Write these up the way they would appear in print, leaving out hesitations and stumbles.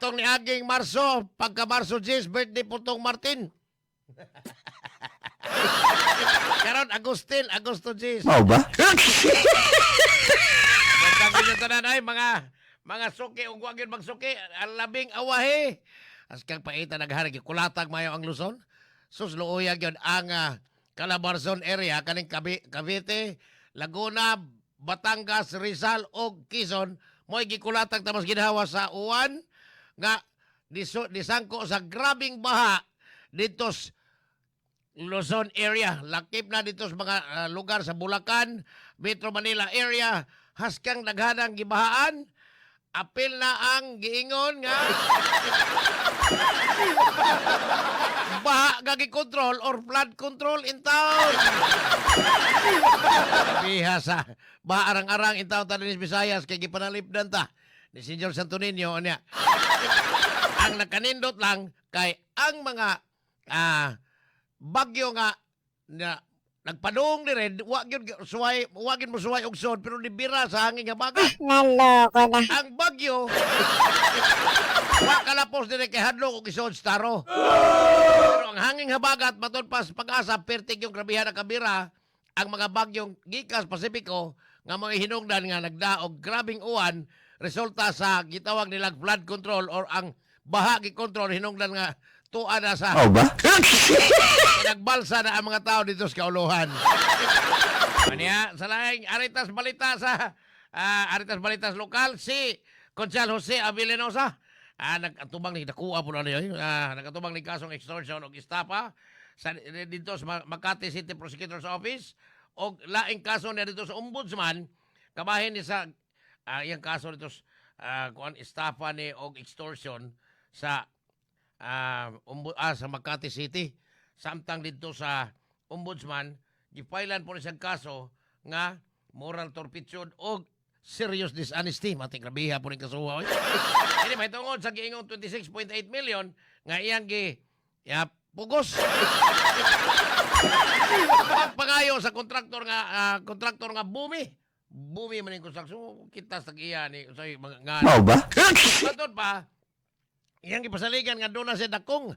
tong ni aging Marso, pagka Marso 10, birthday po tong Martin. Karon Agustin, Agosto 10. Mau ba? Sabi nyo tanan ay mga suki ug wagin magsuki, ang labing awahe. As kang paita nagharag kulatag mayo ang Luzon. Sus luoyag yun ang Calabarzon area kaning Cavite, Laguna, Batangas, Rizal ug Quezon mo'y gikulatag tamas ginhawa sa uwan nga disangko sa grabing baha dito sa Luzon area. Lakip na dito sa mga lugar sa Bulacan, Metro Manila area, haskang daghanang gibahaan. Apil na ang giingon nga baha gagi control or flood control in town. Bihasa. Baha arang-arang in town tananis Visayas kay gipanalipdan ta ni Senyor Santo Niño niya. Ang nakanindot lang kay ang mga bagyo nga na nagpadung ni red, wagin mo suway og sod pero nibira sa hangin nga bagat. Naloko na. Ang bagyo wa kalapos dire kay hadlok og isod staro. Pero ang hangin habagat matud pas pag-asa pertig yung grabihan na kabira ang mga bagyong gikas Pasipiko nga mga hinungdan nga nagdaog grabing uwan resulta sa gitawag nilang flood control or ang baha gi-control hinungdan nga tuwa na sa Mau ba? nagbalsa na ang mga tao dito sa kauluhan. Kanya, sa laing Aritas Balita sa Aritas Balitas Lokal, si Conchal Jose Avilenosa, nagkatubang ni Dakuha po na yun, nagkatubang ni kasong extortion o istapa sa, dito sa Makati City Prosecutor's Office o laing kaso na dito sa Ombudsman, kabahin ni sa yung kaso dito sa istapa ni o extortion sa sa Makati City. Samtang dito sa Ombudsman, gipailan po isang kaso nga moral turpitude o serious dishonesty. Mating grabiha po rin kasuha. Hindi, may tungod sa giingong 26.8 million nga iyang pugos. Pagpangayo sa kontraktor nga Bumi. Bumi man yung konstruksyon. Kita sa iya ni mga Mau ba? matod pa, iyang ipasaligan nga doon na si dakong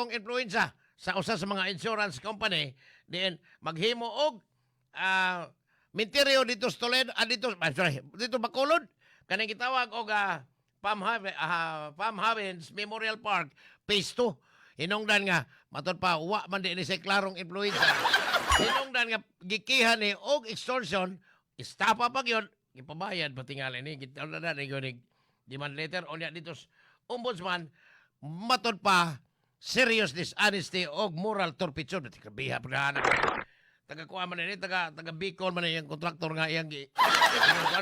influensya sa usa sa mga insurance company diin maghimo og minteryo dito sa Toledo dito Bacolod kanang gitawag og Palm Havens Memorial Park Phase 2 hinungdan nga matod pa wa man di ni sa klarong influensya hinungdan nga gikihan ni og extortion istapa pa gyud gipabayad patingali ni gitawag na ni demand letter o niya dito sa Ombudsman matod pa serious dishonesty o moral turpitude. Kabiha pa na taga-kuha man ni taga Bicol man yung kontraktor nga iyang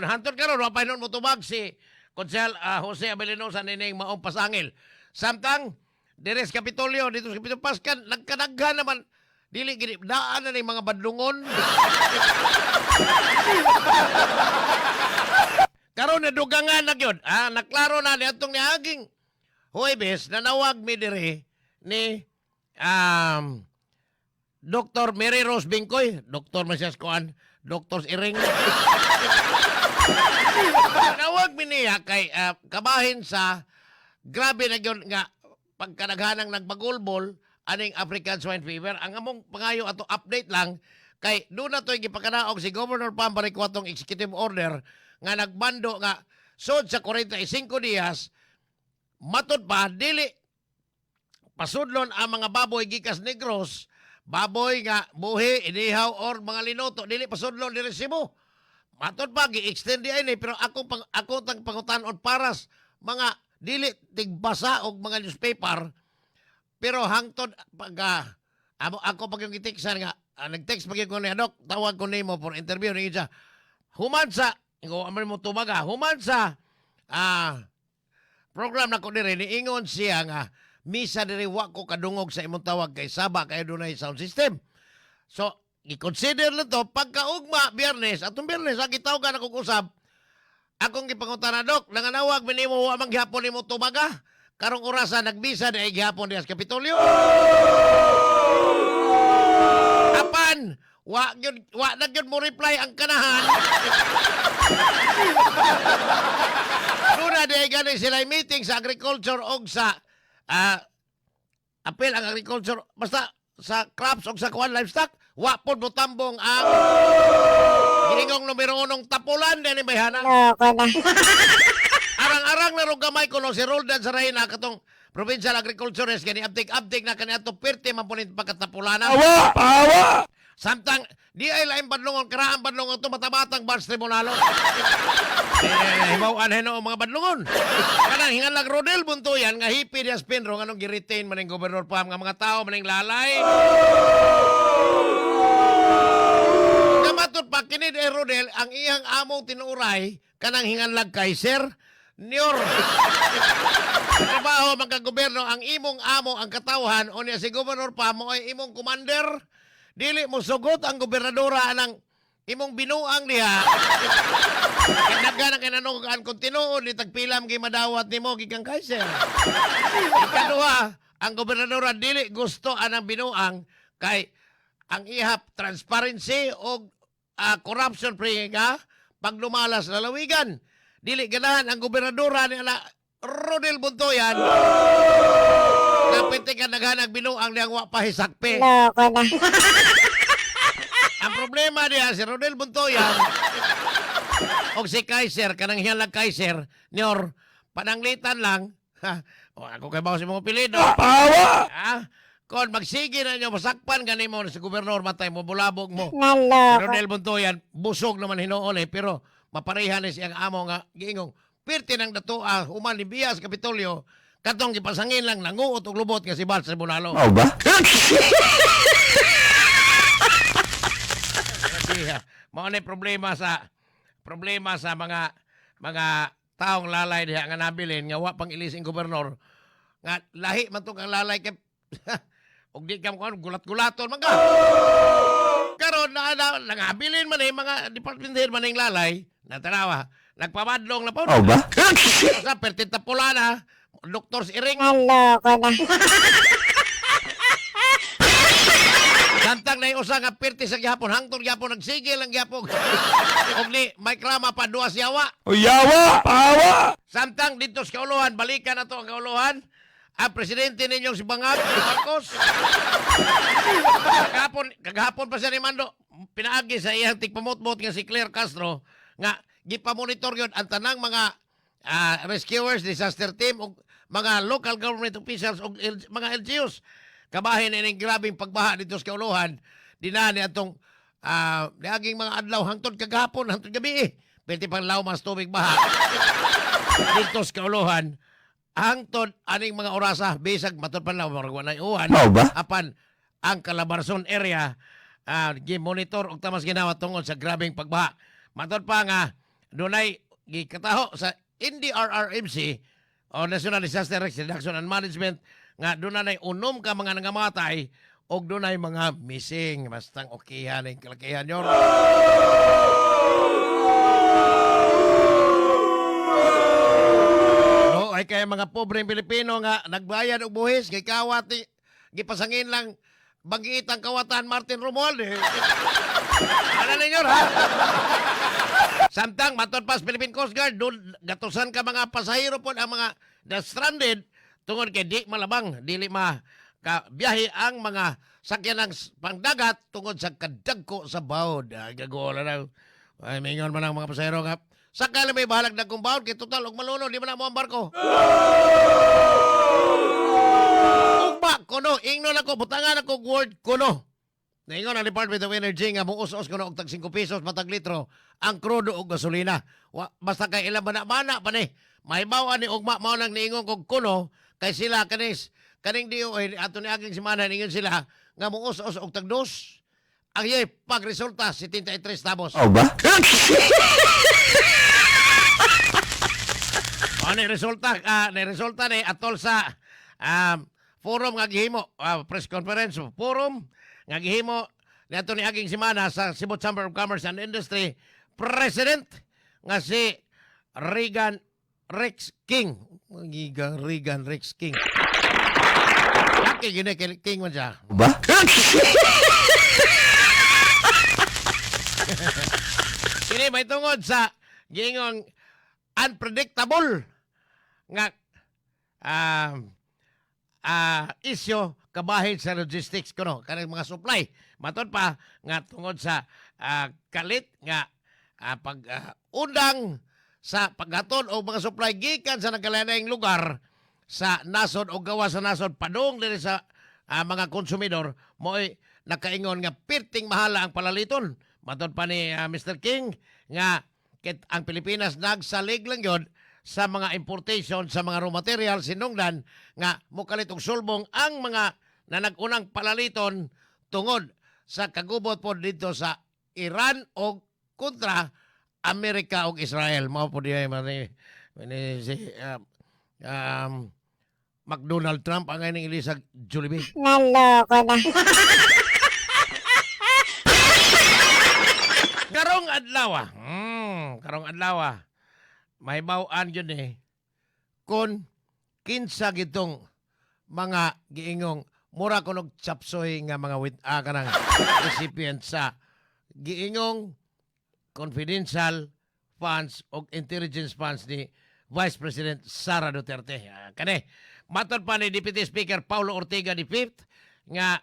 hantod karon wa pa mo tubag si Conchal Jose Avilenosa nining maong pasangil. Samtang Deres Kapitolyo dito sa Kapitolyo Paskan nagkadaghan naman dili gini daan na ning mga badlungon. Karon na dugangan na gyud. Naklaro na ni atong niaging Huwebes nanawag mi diri ni Dr. Mary Rose Bingkoy, Dr. Masias Kuan, Dr. Iring. Nanawag mi niya kay kabahin sa grabe na gyud nga pagkanaghanang nagbagulbol aning African swine fever. Ang among pangayo ato update lang kay doon na to'y gipakanaog si Governor Pambariko atong executive order nga nagbando nga sud sa 45 dias matod pa dili pasudlon ang mga baboy gikas Negros, baboy nga buhi, inihaw or mga linoto dili pasudlon diri Cebu. Matod pa gi-extend di ini pero ako tang pangutanon paras mga dili tigbasa og mga newspaper pero hangtod pag ako pag yung giteksan nga nag-text pag ko ni Dok tawag ko nimo for interview ni siya human sa aman mo tumaga human sa program na ko diri niingon siya nga misa diri wa ko kadungog sa imong tawag kay saba kay dunay sound system. So, i-consider na to pagkaugma Biyernes atong Biyernes gitawgan ako usab. Akong gipangutana Dok, nanganawag minimo wa man gihapon nimo tumaga. Karong orasa nagbisa na gihapon diha sa Kapitolyo. Apan, wa na gyud mo reply ang kanahan. Luna di gani sila meeting sa agriculture o sa apel ang agriculture basta sa crops o sa kuan livestock wa pod motambong ang giingong numero 1 tapulan din ni bayhana. Loko na. Arang-arang na ro gamay ko no si Roldan Sarayna katong provincial agriculturist kani update na kani ato perti man punit pagkatapulanan. Awa! Samtang di ay lain badlongon karaan badlongon to matabatang bars tribunalo. Himaw anheno mga badlongon. Kanang hingalag Rodel Buntoyan nga hipi dia spinro nganong gi-retain maning gobernador Pam nga mga tao maning lalay. Kamatot pa kini de Rodel ang iyang amo tinuray kanang hingalag Kaiser Nior. Trabaho mga gobyerno ang imong amo ang katawhan o niya si Gobernador Pam mo ay imong commander. Dili mo sugot ang gobernadora ng imong binuang niya. Kinagana kinanugan kung tinuod ni tagpilam kay madawat nimo gikan Kaiser. Ikaduha, ang gobernadora dili gusto anang binuang kay ang ihap transparency o corruption free nga paglumalas sa lalawigan. Dili ganahan ang gobernadora ni Rodel Buntoyan. Kapit ka naghanag binuang niyang wapahisakpe. Loko na. Ang problema niya, si Rodel Buntoyan o si Kaiser, kanang hiyalag Kaiser, Nior, pananglitan lang, o ako kay bawas yung mga pilido. Awa! Kung magsige na nyo, masakpan ganin mo si gobernador, matay mo, bulabog mo. Naloko. Rodel Buntoyan, busog naman hinoon pero maparihan ni siyang amo nga, giingong, pirti ng dato, human ni Bias Kapitolyo, katong gipasangin lang, nanguot og lubot nga si Bals Tribunalo. Awa ba? Mao na problema sa mga taong lalay diha nga nabilin nga wa pang ilising gobernador nga lahi man tong ang lalay kay og di kam kon gulat-gulaton man ka. Karon na nangabilin man mga department head man lalay natanawa nagpamadlong na po. Awa ba? Sa pertinta pula na Dr. Iring. Naloko na. Santang na yung usa nga pirti sa gihapon, hangtod gihapon, nagsigil ang gihapon. Og ni may krama pa duwa siyawa. Uyawa! Awa! Samtang dito sa kauluhan, balikan na to ang kauluhan. Ang presidente ninyong si Bangag, si Marcos. Kagahapon pa siya ni Mando, pinaagi sa iyang tigpamot-mot nga si Claire Castro, nga gipamonitor yun ang tanang mga rescuers, disaster team, o mga local government officials, o mga LGUs. Kabahin na yung grabing pagbaha dito sa kauluhan, dinani atong niaging mga adlaw hangtod kagahapon, hangtod gabi. Pwede pang mas tubig baha. Dito sa kauluhan, hangtod aning mga orasa, bisag matod pa lang, maragwa na iuhan. Awa ba? Apan, ang Calabarzon area, gimonitor o tamas ginawa tungod sa grabing pagbaha. Matod pa nga, dunay gikataho sa NDRRMC, o National Disaster Risk Reduction and Management, nga doon na unom ka mga nangamatay o doon na mga missing. Bastang okihan ang kalakihan nyo. No, ay kaya mga pobreng Pilipino nga nagbayad og buhis kay kawati gipasangin lang bagitang kawatan Martin Romualdez. Ano ninyo ha? Samtang matod pa sa Philippine Coast Guard, doon gatusan ka mga pasahero po ang mga stranded tungod kay di malabang, dili biyahe ang mga sakyan ng pangdagat tungod sa kadagko sa bawd. Gagola na. Ay, mingon man ang mga pasahero nga. Sakala may bahalag na kong bawd, kay total, og maluno, di man na mo ang barko. Ugba, kuno, ingnon ako, butangan ako word kuno. Naingon ang Department of Energy nga muus-us kuno og tag 5 pesos matag litro ang krudo og gasolina. Basta kay ilang bana-bana pa ni. Mahibawaan ni ugma mao nang niingon kog kuno kay sila kaning DOE ato ni aging semana ningon sila nga muus-us og tag 2. Ang yay pagresulta 73 tabos. Awa ba? Ano resulta ni atol sa forum nga gihimo press conference forum nga gihimo niadto ni aging semana sa Cebu Chamber of Commerce and Industry President nga si Regan Rex King. Regan Rex King. Laki gini King man siya. Ba? Kini may tungod sa gingong unpredictable nga isyo kabahin sa logistics kuno kanang mga supply. Matod pa nga tungod sa kalit nga undang sa paghatod og mga supply gikan sa nagkalainlaing lugar sa nasod o gawa sa nasod padung diri sa mga konsumidor mo'y nakaingon nga pirting mahala ang palaliton. Matod pa ni Mr. King nga ang Pilipinas nagsalig lang yun sa mga importation sa mga raw material sinungdan nga mukalit og sulbong ang mga na nagunang palaliton tungod sa kagubot po dito sa Iran o kontra Amerika o Israel. Mao po diay si McDonald Trump ang ining ilisag Jollibee. Naloko na. Karong adlaw may bawaan yun kung kinsa gitong mga giingong mura kunog chapsoy nga mga kanang recipient sa giingong confidential funds o intelligence funds ni Vice President Sara Duterte. Kani matod pa ni Deputy Speaker Paulo Ortega V nga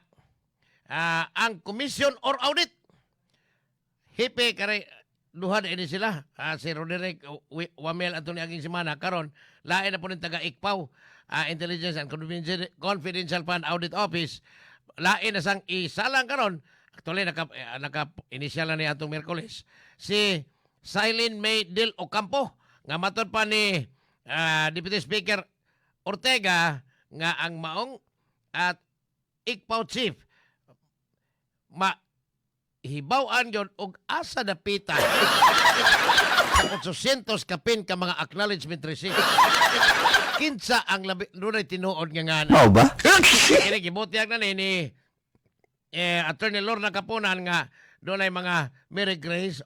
ang commission or audit hipe kare duha na ini sila si Roderick Wamel ato ni aging semana karon lain na po ng taga ICPAW Intelligence and Confidential Fund Audit Office lain na sang isalang karon actually naka initial na ni atong Miyerkules si Silene May Del Ocampo nga matod pa ni Deputy Speaker Ortega nga ang maong at ICPAW Chief hibaw-an yun og asa dapita sa 800 kapin ka mga acknowledgement receipt. Kinsa ang lunay tinuod nga nga. Mao ba? Kini gibutiyag na ni Attorney Lorna Capunan nga doon ay mga Mary Grace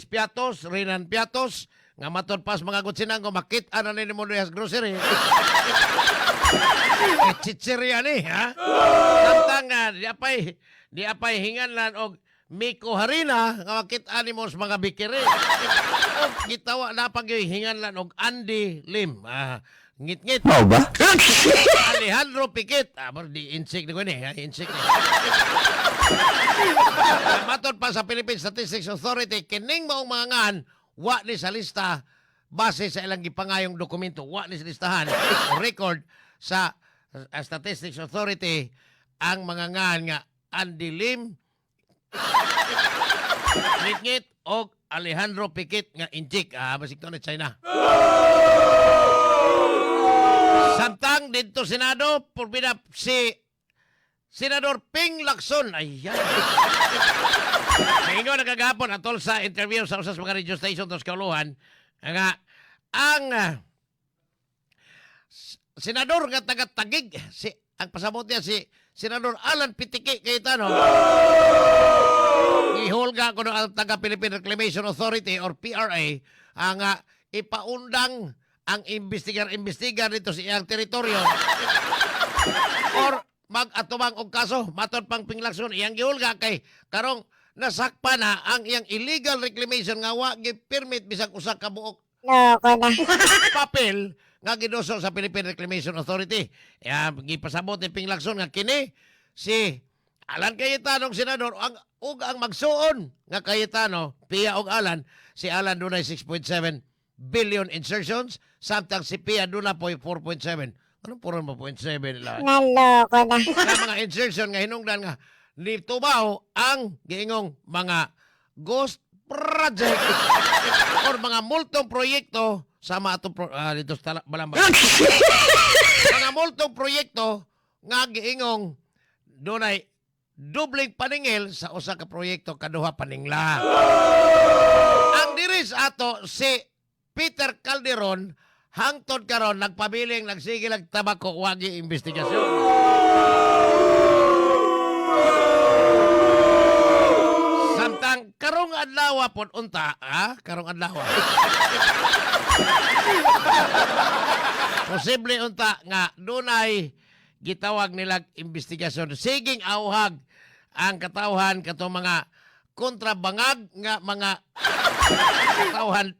Piatos, Renan Piatos, nga matod pas mga gutsinanggo makita na ni mo diyas grocery. Chichirya ni, ha? Samtang nga, di apay hinganlan og Miko Harina nga makita ni mo sa mga bikiri. O gitawa na pag hinganlan og Andy Lim. Ngit-ngit. Mao ba? Alejandro Piquet. Di insik na ko ni. Insik ni. Matod pa sa Philippine Statistics Authority, kining maong mga ngan, wa ni sa lista base sa ilang gipangayong dokumento. Wa ni sa listahan o record sa Statistics Authority ang mga ngan nga Andy Lim, Ngit-ngit o Alejandro Piquet nga injik. Basik to na China. Samtang dito Senado, purbida si Senador Ping Lacson. Ayan. Ngayon nagagapon atol sa interview sa usas mga radio station tos kauluhan nga ang senador nga taga-Tagig ang pasabot niya si Senador Alan Pitiki Cayetano. Ihulga ko ang taga Philippine Reclamation Authority or PRA ang ipaundang ang investigar dito sa iyang teritoryo or mag-atubang og kaso matod pang Pinglakson iyang gihulga kay karong nasakpa na ang iyang illegal reclamation nga wa gi-permit bisag usa ka buok Loko na. papel nga giduso sa Philippine Reclamation Authority. Gipasabot ni Pinglakson nga kini si Alan Cayetano senador ang magsuon nga Cayetano Pia og Alan si Alan dunay 6.7 billion insertions samtang si Pia dunay 4.7. Anong 4.7 lang? Naloko na. Nga mga insertion nga hinungdan nga ni tubaw ang giingong mga ghost project or mga multong proyekto sama ato dito sa Balambang. Mga multong proyekto nga giingong dunay dubling paningil sa usa ka proyekto kaduha paningla. Ang diris ato si Peter Calderon hangtod karon nagpabiling nagsige lag tabako wagi investigasyon. Samtang karong adlaw pod unta, karong adlaw. Posible unta nga dunay gitawag nilag investigasyon. Siging awhag ang katawhan kato mga kontrabangag nga mga katawhan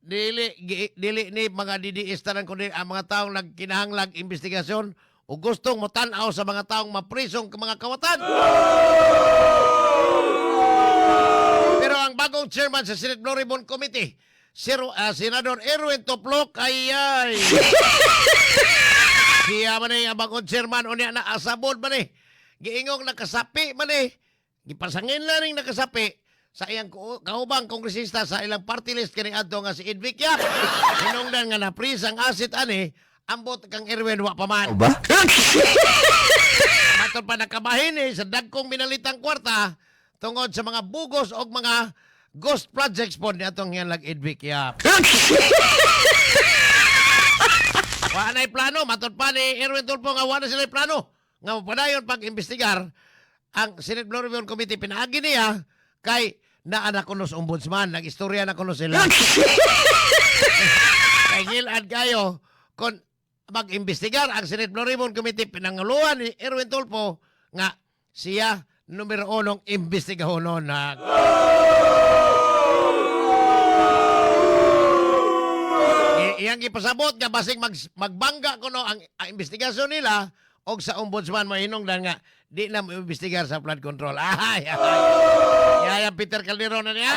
dili ni mga DDS tanan kundi ang mga taong nagkinahanglag investigasyon o gustong motanaw sa mga taong maprisong mga kawatan. Pero ang bagong chairman sa Senate Blue Ribbon Committee, Senador Erwin Toplok, ay siya man ang bagong chairman o niya naasabod man giingong nakasapi man gipasangin lang ning nakasapi sa iyang kaubang kongresista sa ilang party list kani adto nga si Edvic Yap. Hinungdan nga na-freeze ang asset ani, ambot kang Erwin wa pa man. Ba? Matod pa nakabahin sa dagkong binalitang kwarta tungod sa mga bugos o mga ghost projects po ni atong yan lag Edvic Yap. Wa na'y plano, matod pa ni Erwin Tulfo nga wa na sila plano nga padayon pag-imbestigar ang Senate Blue Ribbon Committee. Pinaagi niya kay naanak ko nos ombudsman, nag-istorya na ko no sila. Kay ngilad kayo kung mag-imbestigar ang Senate Blue Ribbon Committee, pinanguluan ni Erwin Tulfo nga siya numero 1 imbestigahon na iyang ipasabot nga basig magbangga kuno ang investigasyon nila og sa ombudsman mahinungdan nga di na imbestigar sa flood control. Ay. Yaya Peter Calderon na niya.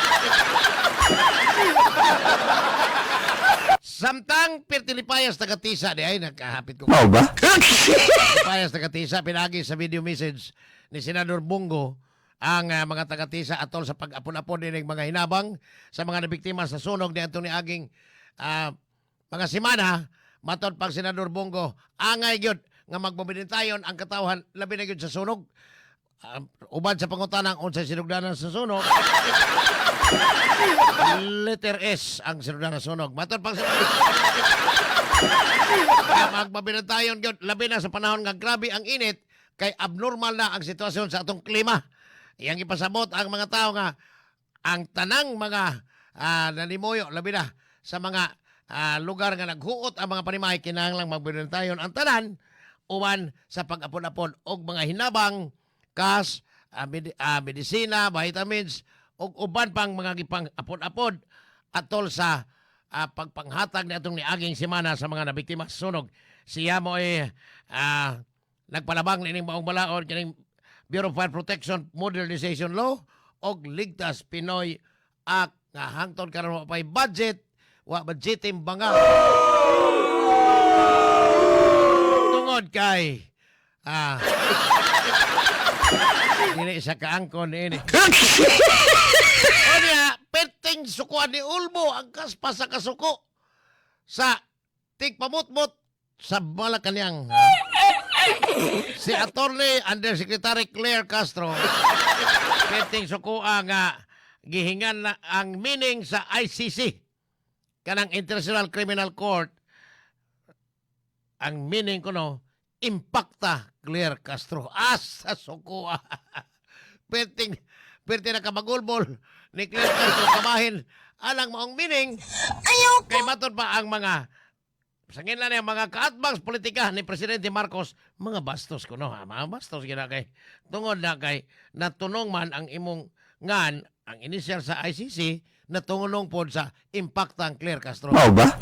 Samtang Pertilipayas tagatisa di ay nakahapit ko. Mao ba? Pertilipayas tagatisa pinagi sa video message ni Senador Bongo ang mga tagatisa atol sa pag-apon-apon din ng mga hinabang sa mga nabiktima sa sunog ni Anthony Aging mga semana. Matod pang Senador Bongo, angay gyud nga magbabinitayon ang katawhan labi na gyud sa sunog. Uban sa pangutanang unsay sinugdanan sa sunog. Letter S ang sinugdanan sa sunog. Matod pang magbabinitayon gyud labi na sa panahon nga grabe ang init kay abnormal na ang sitwasyon sa atong klima. Iyang ipasabot ang mga tao nga ang tanang mga nanimuyo labi na sa mga lugar nga naghuot ang mga panimahe kinahanglang magbinitayon ang tanan uban sa pag-apon-apon og mga hinabang kas medisina, vitamins og uban pang mga gipang apon-apon atol sa pagpanghatag ni atong niaging semana sa mga nabiktima sa sunog. Siya mo nagpalabang nining maong balaod kining Bureau of Fire Protection Modernization Law og Ligtas Pinoy Act nga hangtod karon wa pay budget, wa budgeting bangal. Tungod kay dili sa kaangkon ini. O niya, perting sukuan ni Ulmo ang kaspa sa kasuko sa tigpamutmot sa Malacanang. Si Attorney Undersecretary Claire Castro perting sukuan nga gihingan na ang meaning sa ICC kanang International Criminal Court. Ang meaning ko no, impacta Claire Castro. Asa sukuan. perting na kabagulbol ni Claire Castro kamahin alang maong meaning. Ayaw kay matod pa ang mga sangin lang yung mga kaatbangs politika ni Presidente Marcos, mga bastos ko no, mga bastos gina kay tungod na kay natunong man ang imong ngan ang initial sa ICC natunong po sa impactang Claire Castro. Mao ba?